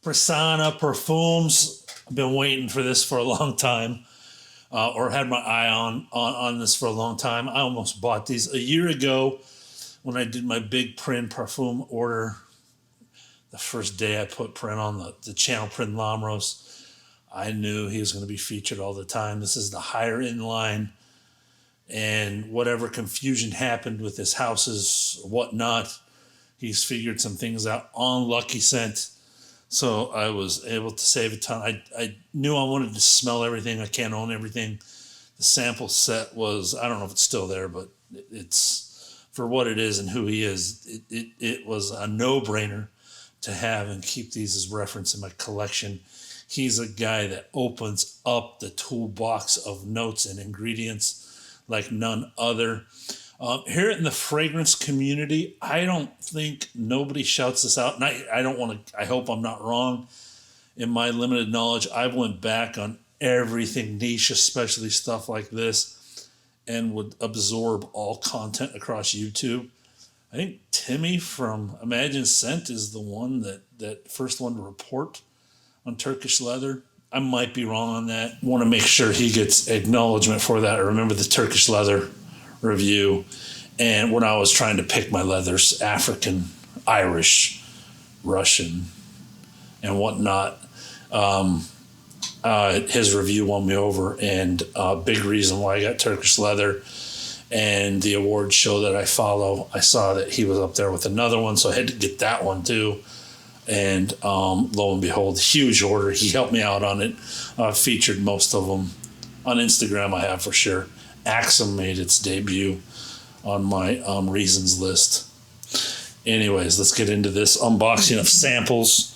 Prissana Perfumes. I've been waiting for this for a long time, or had my eye on this for a long time. I almost bought these a year ago when I did my big print Parfum order. The first day I put print on the channel print Lamros, I knew he was going to be featured all the time. This is the higher in line, and whatever confusion happened with his houses, whatnot, he's figured some things out on Lucky Scent. So I was able to save a ton. I knew I wanted to smell everything. I can't own everything. The sample set was, I don't know if it's still there, but it's for what it is and who he is. It was a no-brainer to have and keep these as reference in my collection. He's a guy that opens up the toolbox of notes and ingredients like none other. Here in the fragrance community, I don't think nobody shouts this out. And I don't want to, I hope I'm not wrong. In my limited knowledge, I went back on everything niche, especially stuff like this, and would absorb all content across YouTube. I think Timmy from Imagine Scent is the one that first one to report on Turkish leather. I might be wrong on that. Want to make sure he gets acknowledgement for that. I remember the Turkish leather review, and when I was trying to pick my leathers, African, Irish, Russian, and whatnot, his review won me over, and a big reason why I got Turkish leather. And the award show that I follow, I saw that he was up there with another one, so I had to get that one too. And lo and behold, huge order. He helped me out on it. Featured most of them on Instagram. I have for sure. Axum made its debut on my reasons list. Anyways, let's get into this unboxing of samples.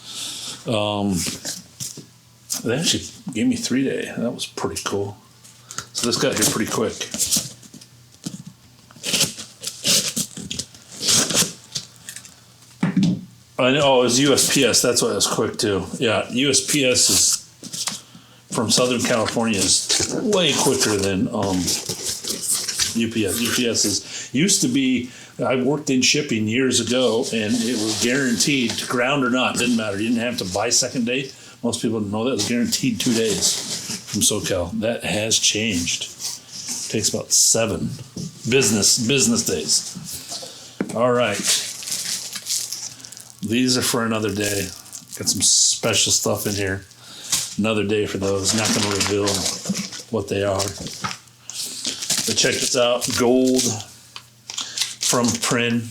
They actually gave me 3-day. That was pretty cool. So this got here pretty quick. I know, it was USPS. That's why it was quick too. Yeah, USPS is from Southern California is way quicker than UPS. UPS used to be. I worked in shipping years ago, and it was guaranteed, ground or not, didn't matter. You didn't have to buy second day. Most people don't know that. It was guaranteed 2 days from SoCal. That has changed. It takes about 7 business days. All right. These are for another day. Got some special stuff in here. Another day for those. Not going to reveal what they are. But check this out. Gold from Prin.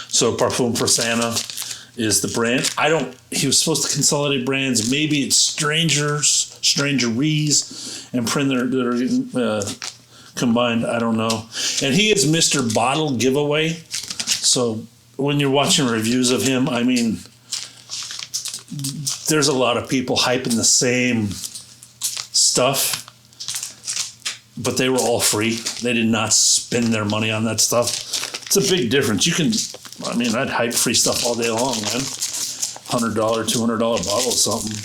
So Parfum Prissana is the brand. He was supposed to consolidate brands. Maybe it's Strangeries, and Prin that are getting combined. I don't know. And he is Mr. Bottle Giveaway. So when you're watching reviews of him, I mean, there's a lot of people hyping the same stuff, but they were all free. They did not spend their money on that stuff. It's a big difference. I'd hype free stuff all day long, man. $100, $200 bottle of something.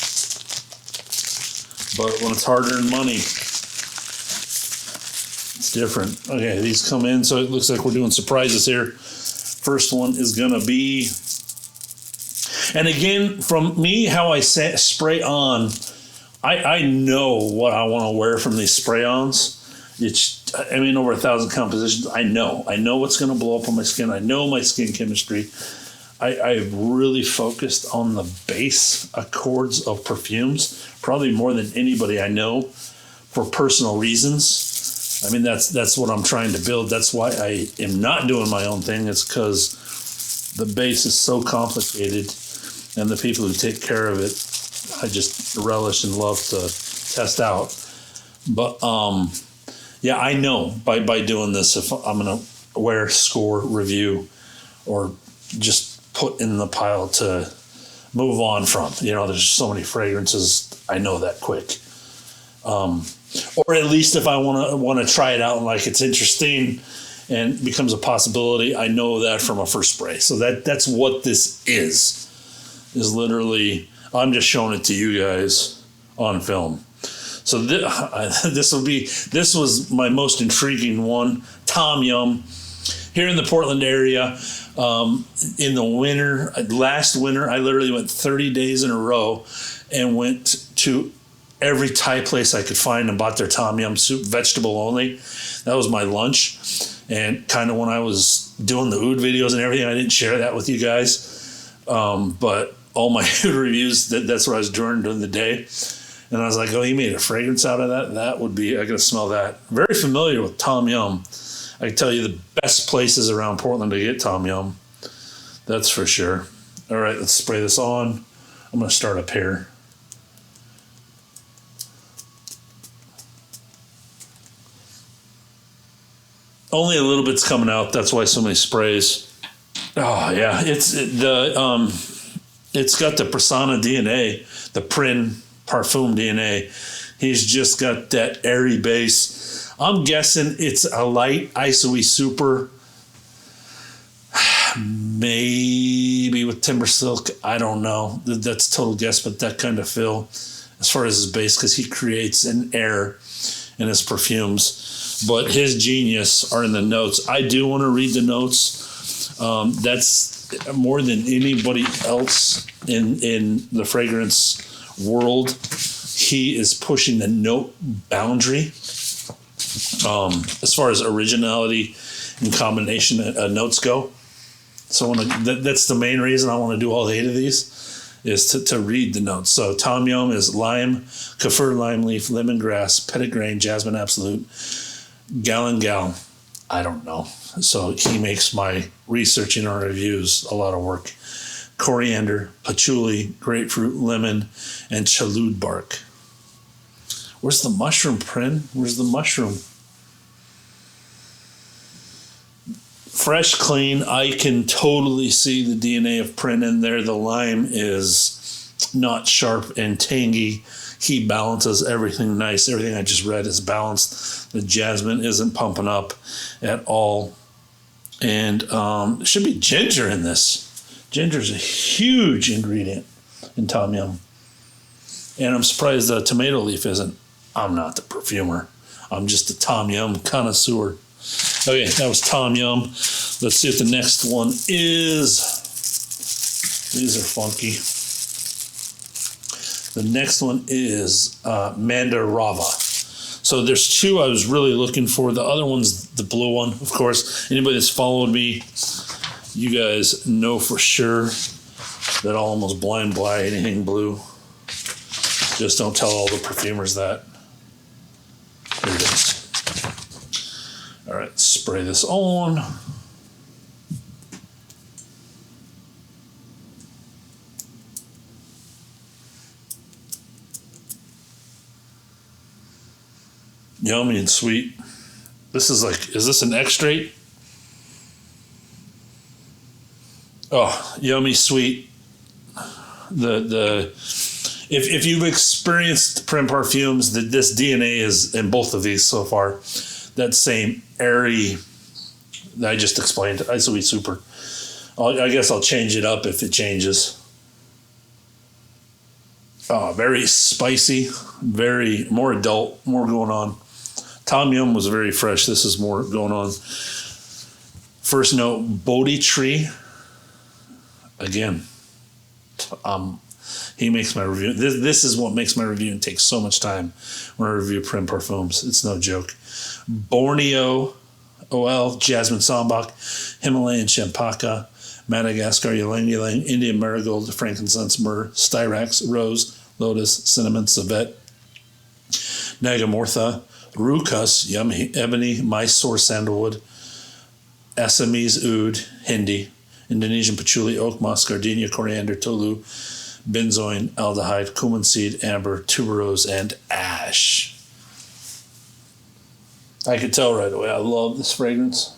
But when it's hard-earned money, it's different. Okay, these come in, so it looks like we're doing surprises here. First one is going to be, and again, from me, how I spray on, I know what I want to wear from these spray-ons. Over 1,000 compositions. I know what's going to blow up on my skin. I know my skin chemistry. I've really focused on the base accords of perfumes, probably more than anybody I know, for personal reasons. I mean, that's what I'm trying to build. That's why I am not doing my own thing. It's because the base is so complicated, and the people who take care of it, I just relish and love to test out. But yeah, I know by doing this, if I'm going to wear, score, review, or just put in the pile to move on from. There's so many fragrances. I know that quick. Or at least if I want to try it out and like it's interesting and becomes a possibility, I know that from a first spray. So that's what this is literally, I'm just showing it to you guys on film. So this was my most intriguing one. Tom Yum. Here in the Portland area, in the winter, last winter, I literally went 30 days in a row and went to every Thai place I could find and bought their tom yum soup, vegetable only. That was my lunch. And kind of when I was doing the oud videos and everything, I didn't share that with you guys. But all my oud reviews, that's what I was doing during the day. And I was like, oh, you made a fragrance out of that? That would be, I got to smell that. Very familiar with tom yum. I can tell you the best places around Portland to get tom yum. That's for sure. All right, let's spray this on. I'm going to start up here. Only a little bit's coming out. That's why so many sprays. Oh yeah, it's got the Prissana DNA, the Parfum DNA. He's just got that airy base. I'm guessing it's a light isoe super, maybe with timber silk. I don't know. That's total guess, but that kind of feel as far as his base, because he creates an air in his perfumes. But his genius are in the notes. I do want to read the notes. That's more than anybody else in the fragrance world. He is pushing the note boundary. As far as originality and combination notes go. So that's the main reason I want to do all 8 of these, is to read the notes. So tom yum is lime, kaffir, lime leaf, lemongrass, petitgrain, jasmine absolute, galangal. I don't know. So he makes my researching or reviews a lot of work. Coriander, patchouli, grapefruit, lemon, and chalud bark. Where's the mushroom, Prin? Where's the mushroom? Fresh, clean. I can totally see the DNA of Prin in there. The lime is not sharp and tangy. He balances everything nice. Everything I just read is balanced. The jasmine isn't pumping up at all. And there should be ginger in this. Ginger is a huge ingredient in tom yum. And I'm surprised the tomato leaf isn't. I'm not the perfumer. I'm just a tom yum connoisseur. Okay, that was tom yum. Let's see what the next one is. These are funky. The next one is Mandarava. So there's 2 I was really looking for. The other one's the blue one, of course. Anybody that's followed me, you guys know for sure that I'll almost blind buy anything blue. Just don't tell all the perfumers that. Here it is. All right, spray this on. Yummy and sweet. This is like, is this an extrait? Oh, yummy, sweet. If you've experienced Prim Parfums, this DNA is in both of these so far. That same airy that I just explained, isoe super. I guess I'll change it up if it changes. Very spicy, very more adult, more going on. Tom Yum was very fresh. This is more going on. First note, bodhi tree. Again, he makes my review. This is what makes my review and takes so much time when I review Prim Parfums. It's no joke. Borneo, OL, jasmine sambac, Himalayan champaca, Madagascar ylang, Indian marigold, frankincense, myrrh, styrax, rose, lotus, cinnamon, civet, nagamortha, khus, yummy, ebony, Mysore sandalwood, Assamese oud, Hindi, Indonesian patchouli, oak moss, gardenia, coriander, tolu, benzoin, aldehyde, cumin seed, amber, tuberose, and ash. I could tell right away. I love this fragrance.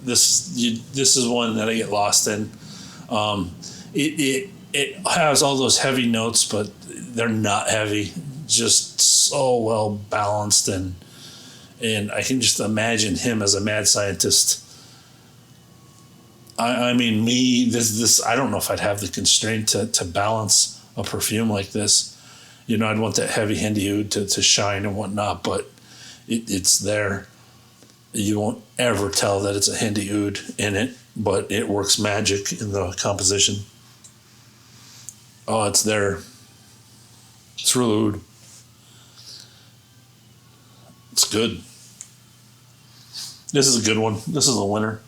This is one that I get lost in. It has all those heavy notes, but they're not heavy. Just so well balanced, and I can just imagine him as a mad scientist. I mean, this I don't know if I'd have the constraint to balance a perfume like this I'd want that heavy Hindi oud to shine and whatnot, but it's there. You won't ever tell that it's a Hindi oud in it, but it works magic in the composition. Oh, it's there. It's real oud. It's good. This is a good one. This is a winner.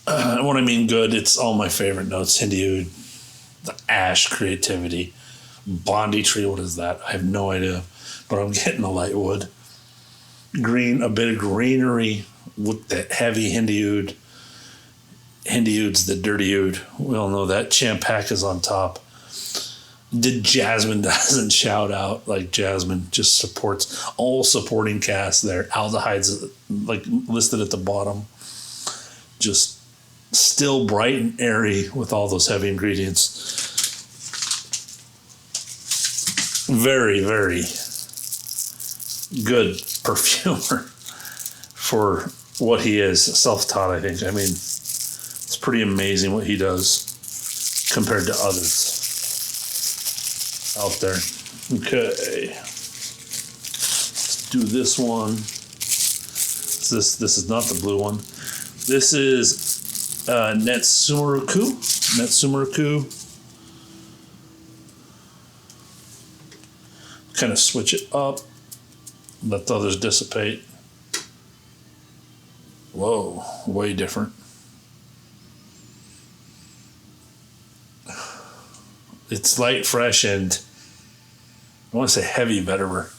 When I mean good, it's all my favorite notes. Hindi oud, the ash creativity. Bondi tree, what is that? I have no idea. But I'm getting a light wood. Green, a bit of greenery with that heavy Hindi oud. Hindi oud's the dirty oud. We all know that. Champaca is on top. The jasmine doesn't shout out like jasmine, just supports all supporting cast there. Aldehydes like listed at the bottom. Just still bright and airy with all those heavy ingredients. Very, very good perfumer for what he is. Self-taught, I think. I mean, it's pretty amazing what he does compared to others out there. Okay. Let's do this one. This is not the blue one. This is Natsumeku. Kind of switch it up. Let the others dissipate. Whoa, way different. It's light, fresh, and I want to say heavy vetiver.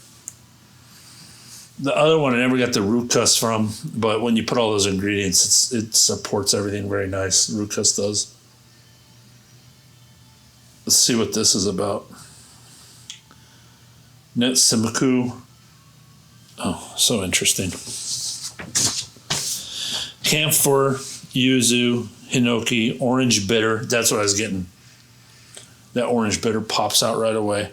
The other one I never got the root crust from, but when you put all those ingredients, it supports everything very nice. Root crust does. Let's see what this is about. Natsumeku. Oh, so interesting. Camphor, yuzu, hinoki, orange bitter. That's what I was getting. That orange bitter pops out right away.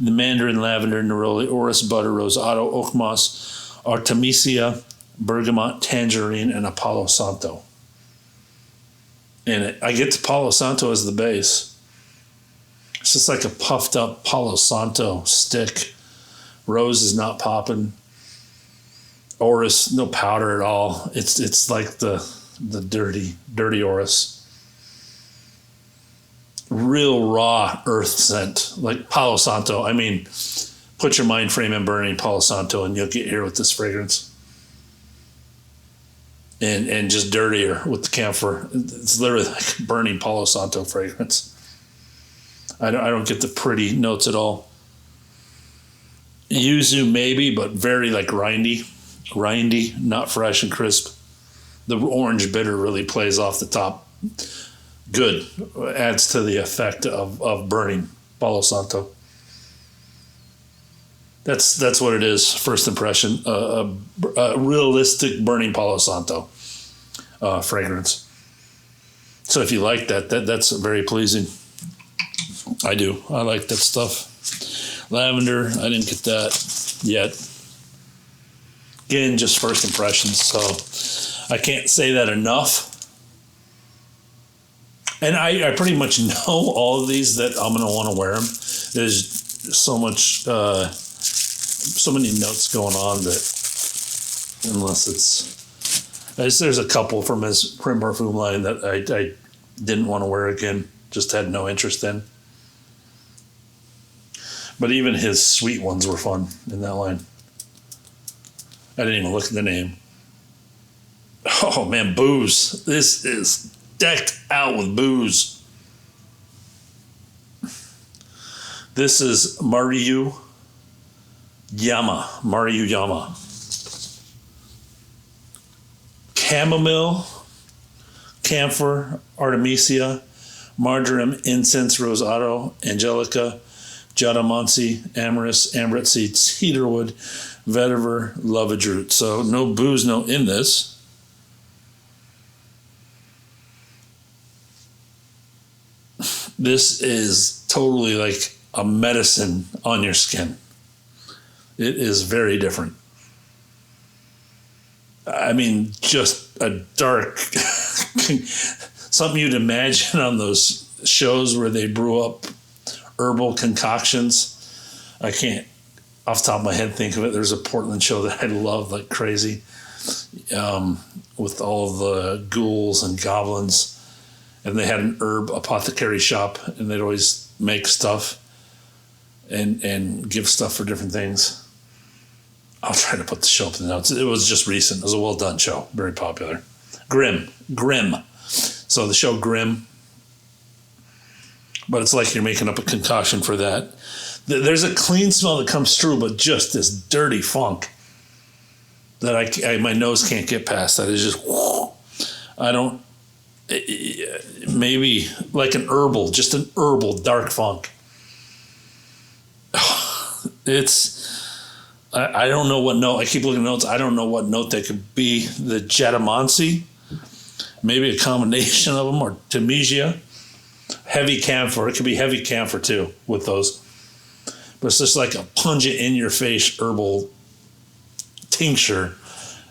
The mandarin, lavender, neroli, orris, butter, rosado, oak moss, artemisia, bergamot, tangerine, and a palo santo. And I get the palo santo as the base. It's just like a puffed up palo santo stick. Rose is not popping. Orris, no powder at all. It's like the dirty orris. Real raw earth scent, like Palo Santo. I mean, put your mind frame in burning Palo Santo and you'll get here with this fragrance. And just dirtier with the camphor. It's literally like burning Palo Santo fragrance. I don't get the pretty notes at all. Yuzu maybe, but very like grindy, not fresh and crisp. The orange bitter really plays off the top. Good. Adds to the effect of burning Palo Santo. That's what it is. First impression. A realistic burning Palo Santo fragrance. So if you like that's very pleasing. I do. I like that stuff. Lavender, I didn't get that yet. Again, just first impressions, so I can't say that enough. And I pretty much know all of these that I'm going to want to wear them. There's so much, so many notes going on that unless there's a couple from his Prim Parfum line that I didn't want to wear again, just had no interest in. But even his sweet ones were fun in that line. I didn't even look at the name. Oh man, booze. This is decked out with booze. This is Maruyama. Chamomile, camphor, artemisia, marjoram, incense, rosado, angelica, jadamancy, amyris, ambrette seed, cedarwood, vetiver, lovage root. So no booze, no in this. This is totally like a medicine on your skin. It is very different. I mean, just a dark, something you'd imagine on those shows where they brew up herbal concoctions. I can't, off the top of my head, think of it. There's a Portland show that I love like crazy, with all the ghouls and goblins. And they had an herb apothecary shop, and they'd always make stuff and give stuff for different things. I'll try to put the show up in the notes. It was just recent. It was a well-done show. Very popular. Grim. So the show Grim. But it's like you're making up a concoction for that. There's a clean smell that comes through, but just this dirty funk that my nose can't get past. That is just, maybe like an herbal dark funk. I don't know what note. I keep looking at notes. I don't know what note they could be. The Jatamansi, maybe a combination of them, or Temesia. Heavy camphor. It could be heavy camphor too with those. But it's just like a pungent, in-your-face herbal tincture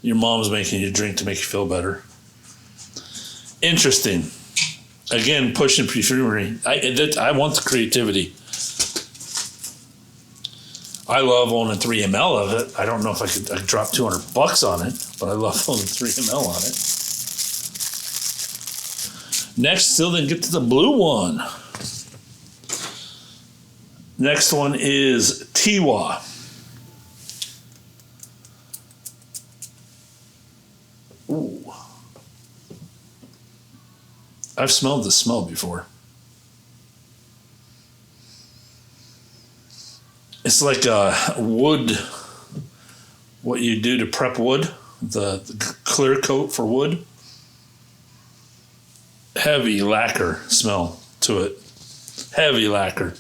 your mom's making you drink to make you feel better. Interesting. Again, pushing perfumery. I want the creativity. I love owning 3 ml of it. I don't know if I could drop $200 on it, but I love owning 3 ml on it. Next, still didn't get to the blue one. Next one is Tiwa. Ooh. I've smelled this smell before. It's like a wood, what you do to prep wood, the clear coat for wood. Heavy lacquer smell to it. Heavy lacquer.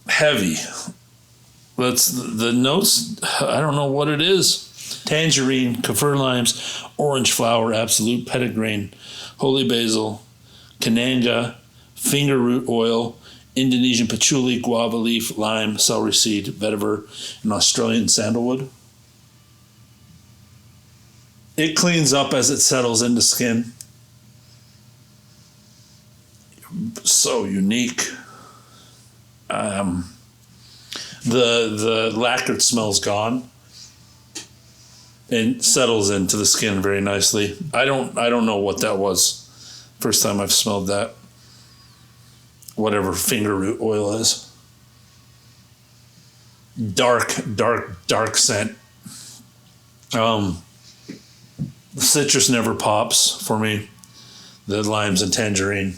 Heavy. That's the notes. I don't know what it is. Tangerine, kaffir limes, orange flower, absolute, petitgrain, holy basil, cananga, finger root oil, Indonesian patchouli, guava leaf, lime, celery seed, vetiver, and Australian sandalwood. It cleans up as it settles into skin. So unique. The lacquered smell's gone and settles into the skin very nicely. I don't know what that was. First time I've smelled that. Whatever finger root oil is. Dark scent. The citrus never pops for me. The limes and tangerine.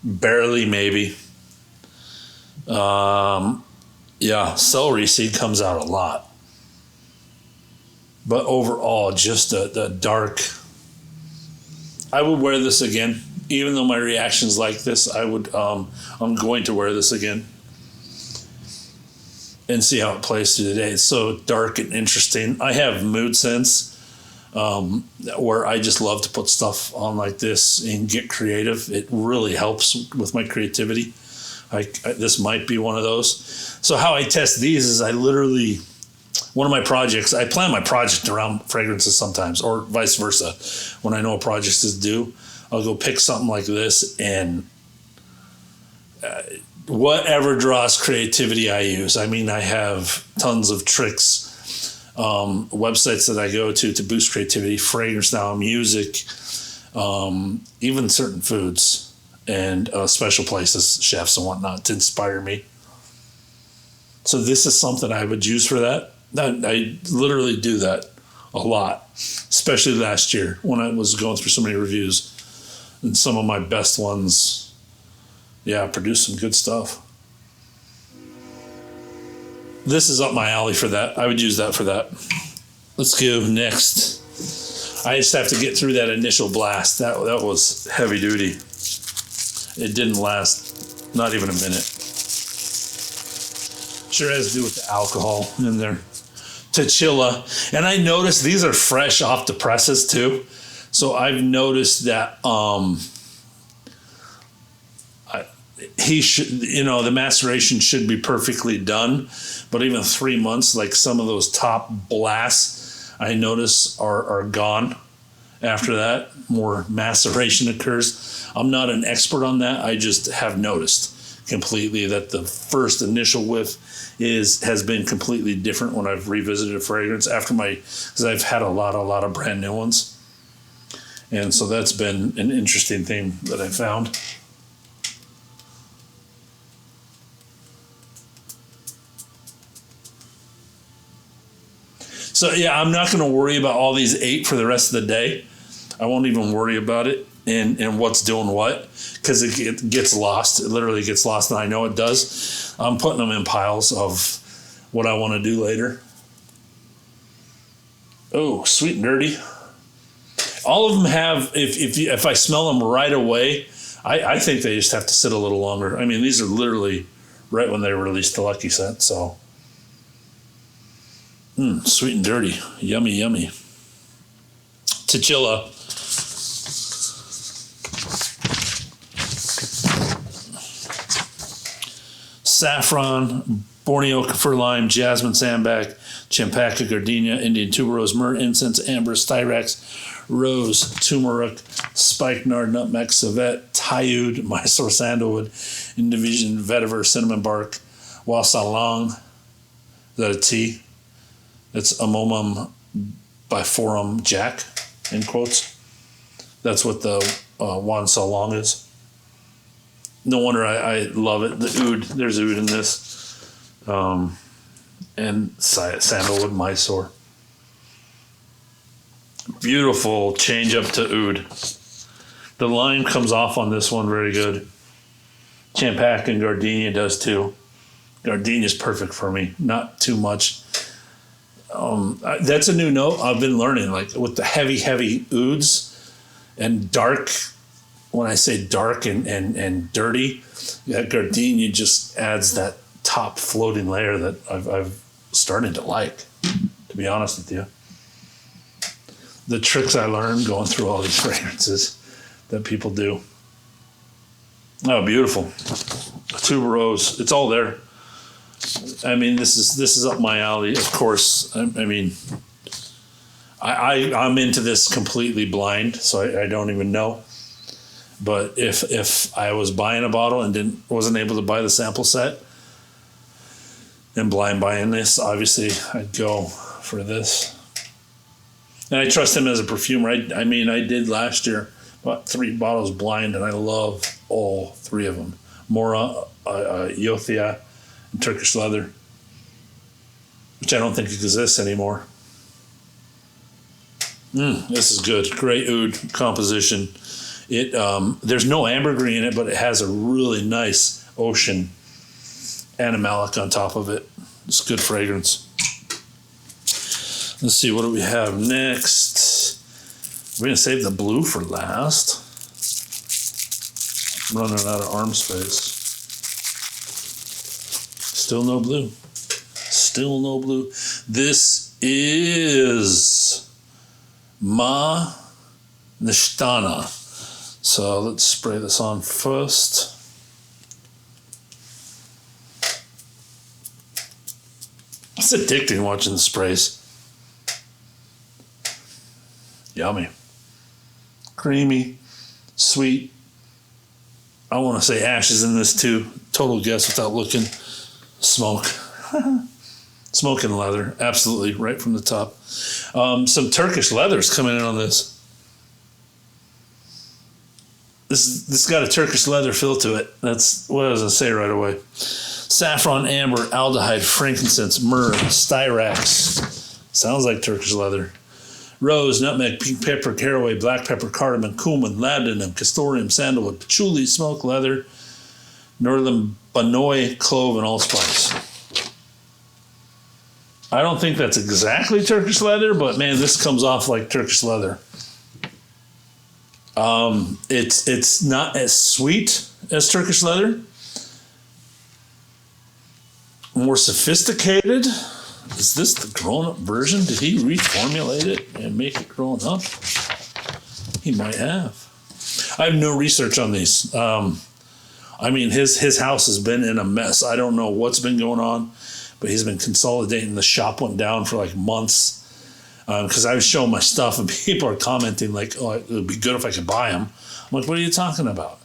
Barely, maybe. Celery seed comes out a lot. But overall, just the dark. I would wear this again. Even though my reaction's like this, I'm going to wear this again. And see how it plays through the day. It's so dark and interesting. I have mood sense. Where I just love to put stuff on like this and get creative. It really helps with my creativity. This might be one of those. So how I test these is one of my projects, I plan my project around fragrances sometimes, or vice versa. When I know a project is due, I'll go pick something like this, and whatever draws creativity I use. I mean, I have tons of tricks, websites that I go to boost creativity, Fragrance Now, music, even certain foods and special places, chefs and whatnot to inspire me. So this is something I would use for that. I literally do that a lot, especially last year when I was going through so many reviews. And some of my best ones, produced some good stuff. This is up my alley for that. I would use that for that. Let's go next. I just have to get through that initial blast. That was heavy duty. It didn't last not even a minute. Sure has to do with the alcohol in there. Thichila. And I noticed these are fresh off the presses too. So I've noticed that the maceration should be perfectly done, but even 3 months, like some of those top blasts I notice are gone, After that, more maceration occurs. I'm not an expert on that. I just have noticed completely that the first initial whiff has been completely different when I've revisited a fragrance because I've had a lot of brand new ones. And so that's been an interesting thing that I found. So yeah, I'm not going to worry about all these 8 for the rest of the day. I won't even worry about it and what's doing what, because it gets lost. It literally gets lost, and I know it does. I'm putting them in piles of what I want to do later. Oh, sweet and dirty. All of them have, if I smell them right away, I think they just have to sit a little longer. I mean, these are literally right when they released the Lucky Scent, so. Sweet and dirty. Yummy, yummy. Thichila. Saffron, borneol, kaffir lime, jasmine, sambac, champaca, gardenia, Indian tuberose, myrrh, incense, amber, styrax, rose, turmeric, spikenard, nutmeg, civet, tayud, Mysore sandalwood, Indonesian vetiver, cinnamon bark, Wan Sao Lhong. Is that a tea? It's Amomum Biflorum Jack, in quotes. That's what the Wan Sao Lhong is. No wonder I love it. The oud, there's oud in this. And sandalwood, Mysore. Beautiful change up to oud. The lime comes off on this one very good. Champaca and gardenia does too. Gardenia is perfect for me, not too much. That's a new note I've been learning, like with the heavy ouds and dark. When I say dark and dirty, that gardenia just adds that top floating layer that I've started to like, to be honest with you. The tricks I learned going through all these fragrances that people do. Oh, beautiful. Tuberose, it's all there. I mean, this is up my alley, of course. I mean, I'm into this completely blind, so I don't even know. But if I was buying a bottle and wasn't able to buy the sample set and blind buying this, obviously I'd go for this. And I trust him as a perfumer. I mean, I did last year, bought 3 bottles blind, and I love all 3 of them. Mora, Yothia, and Turkish leather, which I don't think exists anymore. This is good. Great oud composition. There's no ambergris in it, but it has a really nice ocean animalic on top of it. It's good fragrance. Let's see, what do we have next? We're going to save the blue for last. I'm running out of arm space. Still no blue. Still no blue. This is Nishtana. So let's spray this on first. It's addicting watching the sprays. Yummy. Creamy. Sweet. I want to say ashes in this too. Total guess without looking. Smoke. Smoke and leather. Absolutely. Right from the top. Some Turkish leathers coming in on this. This got a Turkish leather feel to it. That's what I was going to say right away. Saffron, amber, aldehyde, frankincense, myrrh, styrax. Sounds like Turkish leather. Rose, nutmeg, pink pepper, caraway, black pepper, cardamom, cumin, ladinum, castoreum, sandalwood, patchouli, smoke, leather, northern banoi, clove, and allspice. I don't think that's exactly Turkish leather, but man, this comes off like Turkish leather. It's not as sweet as Turkish leather. More sophisticated. Is this the grown-up version? Did he reformulate it and make it grown up? He might have. I have no research on these. I mean, his house has been in a mess. I don't know what's been going on, but he's been consolidating. The shop went down for like months. because I was showing my stuff and people are commenting like, oh, it would be good if I could buy them. I'm like, what are you talking about?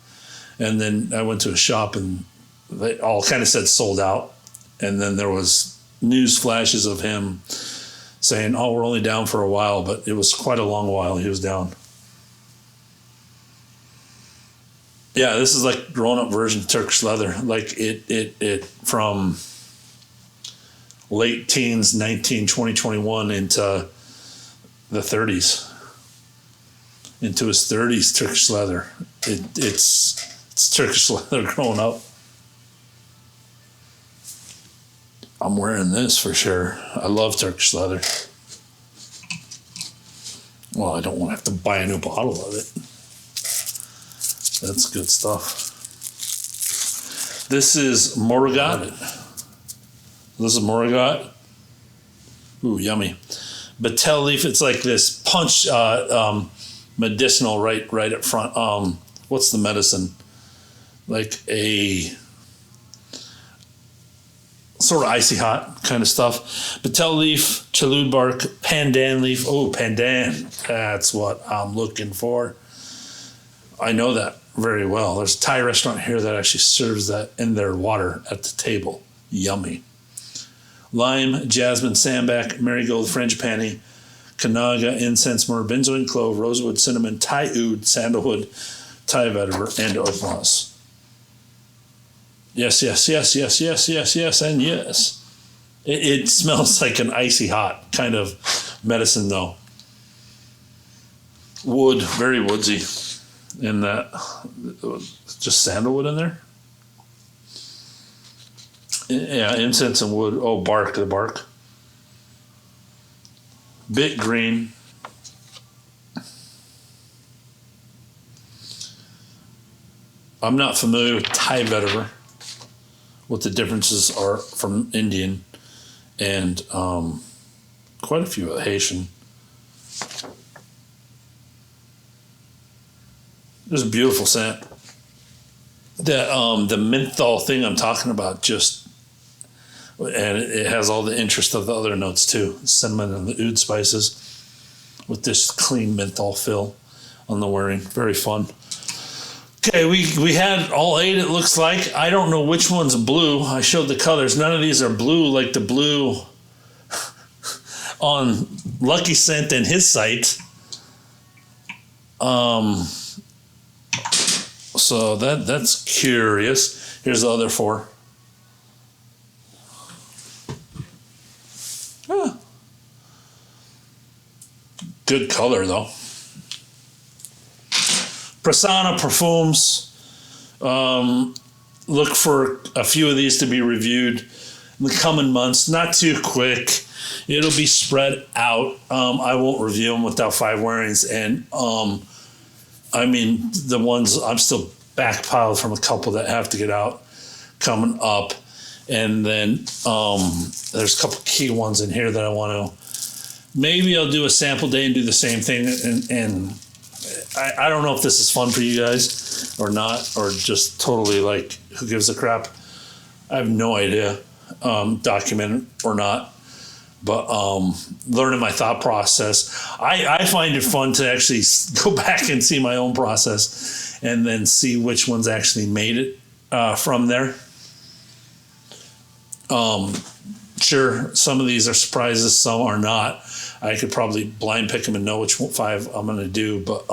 And then I went to a shop and they all kind of said sold out. And then there was news flashes of him saying, oh, we're only down for a while, but it was quite a long while he was down. Yeah, this is like grown-up version of Turkish leather. Like it from late teens, 2021 into the 30s. Into his 30s, Turkish leather. It's Turkish leather growing up. I'm wearing this for sure. I love Turkish leather. Well, I don't want to have to buy a new bottle of it. That's good stuff. This is Mohragot. This is Mohragot. Ooh, yummy. Betel leaf. It's like this punch, medicinal right up front. What's the medicine? Like a sort of icy hot kind of stuff. Betel leaf, chalud bark, pandan leaf. Oh, pandan. That's what I'm looking for. I know that very well. There's a Thai restaurant here that actually serves that in their water at the table. Yummy. Lime, jasmine, sambac, marigold, frangipani, kanaga, incense, myrrh, benzoin, clove, rosewood, cinnamon, Thai oud, sandalwood, Thai vetiver, and oak moss. Yes, yes, yes, yes, yes, yes, yes, and yes. It smells like an icy hot kind of medicine, though. Wood, very woodsy. In that, just sandalwood in there. Yeah, incense and wood. Oh, bark, the bark. Bit green. I'm not familiar with Thai vetiver, what the differences are from Indian, and quite a few Haitian. There's a beautiful scent. The menthol thing I'm talking about and it has all the interest of the other notes too. Cinnamon and the oud spices with this clean menthol fill on the wearing. Very fun. Okay, we had all 8, it looks like. I don't know which one's blue. I showed the colors. None of these are blue like the blue on Lucky Scent and his site. So that's curious. Here's the other 4. Ah. Good color though. Prissana Parfums. Look for a few of these to be reviewed in the coming months. Not too quick. It'll be spread out. I won't review them without 5 wearings. And I mean, the ones I'm still backpiled from a couple that have to get out coming up. And then there's a couple key ones in here that I want to, maybe I'll do a sample day and do the same thing. And I don't know if this is fun for you guys or not, or just totally like, who gives a crap? I have no idea, documented or not. But learning my thought process, I find it fun to actually go back and see my own process and then see which ones actually made it from there. Sure, some of these are surprises, some are not. I could probably blind pick them and know which 5 I'm going to do. But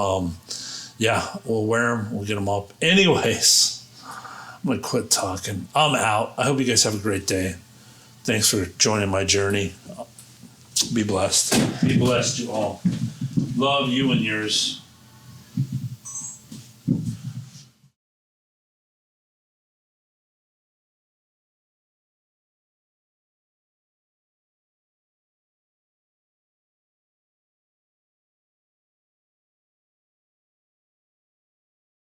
yeah, we'll wear them. We'll get them up. Anyways, I'm going to quit talking. I'm out. I hope you guys have a great day. Thanks for joining my journey. Be blessed. Be blessed, you all. Love you and yours.